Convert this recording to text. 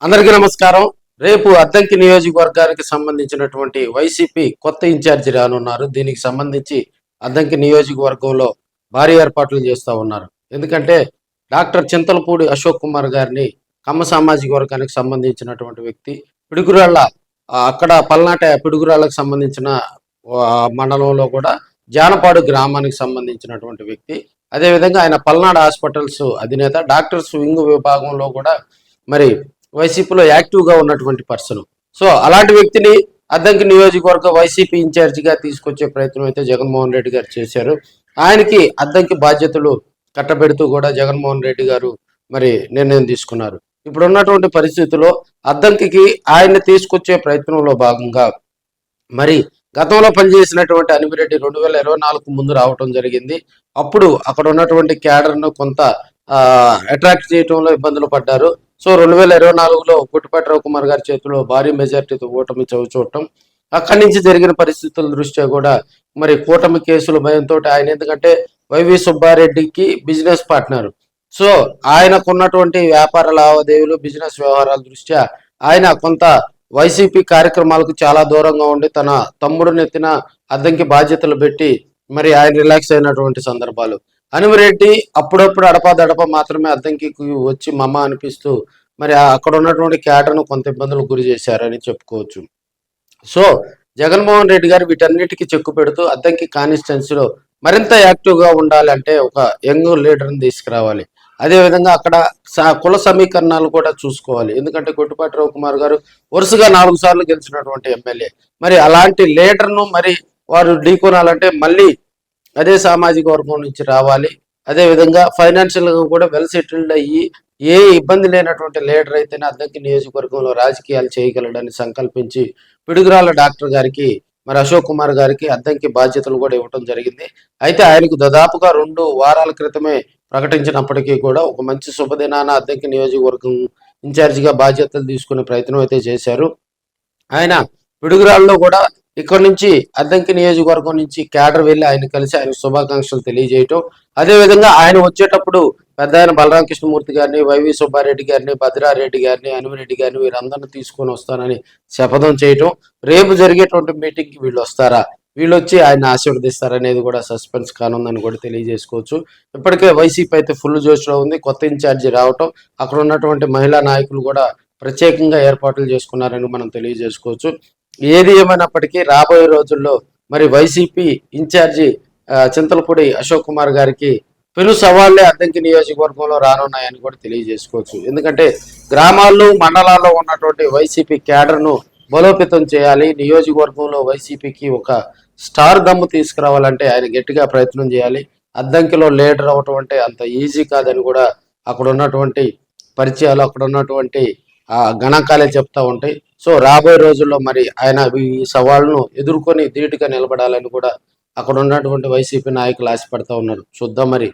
అందరికీ నమస్కారం. రేపు అద్దంకి నియోజకవర్గానికి సంబంధించినటువంటి వైసీపీ కొత్త ఇన్ఛార్జి రానున్నారు. దీనికి సంబంధించి అద్దంకి నియోజకవర్గంలో భారీ ఏర్పాట్లు చేస్తూ ఉన్నారు. ఎందుకంటే డాక్టర్ చింతలపూడి అశోక్ కుమార్ గారిని కమ్మ సామాజిక వర్గానికి సంబంధించినటువంటి వ్యక్తి. పిడుగురాళ్ళ అక్కడ పల్నాట పిడుగురాళ్ళకు సంబంధించిన మండలంలో కూడా జానపాడు గ్రామానికి సంబంధించినటువంటి వ్యక్తి. అదేవిధంగా ఆయన పల్నాడు హాస్పిటల్స్ అధినేత. డాక్టర్స్ వింగ్ విభాగంలో కూడా మరి వైసీపీలో యాక్టివ్గా ఉన్నటువంటి పర్సన్. సో అలాంటి వ్యక్తిని అద్దంకి నియోజకవర్గ వైసీపీ ఇన్ఛార్జిగా తీసుకొచ్చే ప్రయత్నం అయితే జగన్మోహన్ రెడ్డి గారు చేశారు. ఆయనకి అద్దంకి బాధ్యతలు కట్టబెడుతూ కూడా జగన్మోహన్ రెడ్డి గారు మరి నిర్ణయం తీసుకున్నారు. ఇప్పుడు ఉన్నటువంటి పరిస్థితుల్లో అద్దంకి ఆయన్ని తీసుకొచ్చే ప్రయత్నంలో భాగంగా మరి గతంలో పనిచేసినటువంటి అనిమిరెడ్డి 2024 ముందు రావటం జరిగింది. అప్పుడు అక్కడ ఉన్నటువంటి క్యాడర్ను కొంత అట్రాక్ట్ చేయడంలో ఇబ్బందులు పడ్డారు. సో 2024లో గుట్టిపాటి రవికుమార్ గారి చేతిలో భారీ మెజార్టీతో ఓటమి చవిచూడటం, అక్కడి నుంచి జరిగిన పరిస్థితుల దృష్ట్యా కూడా మరి కూటమి కేసుల భయంతో ఆయన, ఎందుకంటే వైవి సుబ్బారెడ్డికి బిజినెస్ పార్ట్నర్. సో ఆయనకున్నటువంటి వ్యాపార లావాదేవీలు బిజినెస్ వ్యవహారాల దృష్ట్యా ఆయన కొంత వైసీపీ కార్యక్రమాలకు చాలా దూరంగా ఉండి తన తమ్ముడు నెత్తిన అద్దంకి బాధ్యతలు పెట్టి మరి ఆయన రిలాక్స్ అయినటువంటి సందర్భాలు. అనిమిరెడ్డి అప్పుడప్పుడు అడపాదడప మాత్రమే అద్దంకి వచ్చి మమ్మ అనిపిస్తూ మరి అక్కడ ఉన్నటువంటి క్యాడర్ను కొంత ఇబ్బందులకు గురి చేశారని చెప్పుకోవచ్చు. సో జగన్మోహన్ రెడ్డి గారు వీటన్నిటికీ చెక్కు పెడుతూ అద్దంకి కాన్స్టిట్యున్సీలో మరింత యాక్టివ్గా ఉండాలంటే ఒక యంగ్ లీడర్ని తీసుకురావాలి. అదేవిధంగా అక్కడ కుల సమీకరణాలు కూడా చూసుకోవాలి. ఎందుకంటే గుట్టిపాటి రవికుమార్ గారు వరుసగా 4 సార్లు గెలిచినటువంటి ఎమ్మెల్యే. మరి అలాంటి లీడర్ను మరి వారు ఢీకొనాలంటే మళ్ళీ అదే సామాజిక వర్గం నుంచి రావాలి. అదేవిధంగా ఫైనాన్షియల్గా కూడా వెల్ సెటిల్డ్ అయ్యి ఏ ఇబ్బంది లేనటువంటి లీడర్ అయితేనే అద్దంకి నియోజకవర్గంలో రాజకీయాలు చేయగలడని సంకల్పించి పిడుగురాళ్ళ డాక్టర్ గారికి మరి అశోక్ కుమార్ గారికి అద్దంకి బాధ్యతలు కూడా ఇవ్వటం జరిగింది. అయితే ఆయనకు దాదాపుగా 2 వారాల క్రితమే ప్రకటించినప్పటికీ కూడా ఒక మంచి శుభదినాన అద్దంకి నియోజకవర్గం ఇన్ఛార్జిగా బాధ్యతలు తీసుకునే ప్రయత్నం అయితే చేశారు. ఆయన పిడుగురాళ్ళలో కూడా ఇక్కడ నుంచి అద్దంకి నియోజకవర్గం నుంచి క్యాడర్ వెళ్ళి ఆయన కలిసి ఆయన శుభాకాంక్షలు తెలియజేయటం, అదేవిధంగా ఆయన వచ్చేటప్పుడు పెద్ద ఆయన బలరామకృష్ణమూర్తి గారిని, వైవి సుబ్బారెడ్డి గారిని, భద్రారెడ్డి గారిని, అనిమిరెడ్డి గారిని వీరందరినీ తీసుకొని వస్తానని శపథం చేయటం, రేపు జరిగేటువంటి మీటింగ్కి వీళ్ళు వస్తారా, వీళ్ళు వచ్చి ఆయన ఆశీర్వదిస్తారనేది కూడా సస్పెన్స్ కానుందని కూడా తెలియజేసుకోవచ్చు. ఇప్పటికే వైసీపీ అయితే ఫుల్ జోష్లో ఉంది. కొత్త ఇన్ఛార్జి రావటం, అక్కడ ఉన్నటువంటి మహిళా నాయకులు కూడా ప్రత్యేకంగా ఏర్పాట్లు చేసుకున్నారని మనం తెలియజేసుకోవచ్చు. ఏది ఏమైనప్పటికీ రాబోయే రోజుల్లో మరి వైసీపీ ఇన్ఛార్జి చింతలపూడి అశోక్ కుమార్ గారికి పెను సవాళ్లే అద్దంకి నియోజకవర్గంలో రానున్నాయని కూడా తెలియజేసుకోవచ్చు. ఎందుకంటే గ్రామాల్లో మండలాల్లో ఉన్నటువంటి వైసీపీ క్యాడర్ను బలోపేతం చేయాలి. నియోజకవర్గంలో వైసీపీకి ఒక స్టార్ దమ్ము తీసుకురావాలంటే ఆయన గట్టిగా ప్రయత్నం చేయాలి. అద్దంకిలో లీడర్ అవ్వటం అంటే అంత ఈజీ కాదని కూడా అక్కడ ఉన్నటువంటి పరిచయాలు, అక్కడ ఉన్నటువంటి గణాంకాలే చెప్తా ఉంటాయి. సో రాబోయే రోజుల్లో మరి ఆయన ఈ సవాళ్ళను ఎదుర్కొని ధీటుగా నిలబడాలని కూడా అక్కడ ఉన్నటువంటి వైసీపీ నాయకులు ఆశపడతా ఉన్నారు. చూద్దాం మరి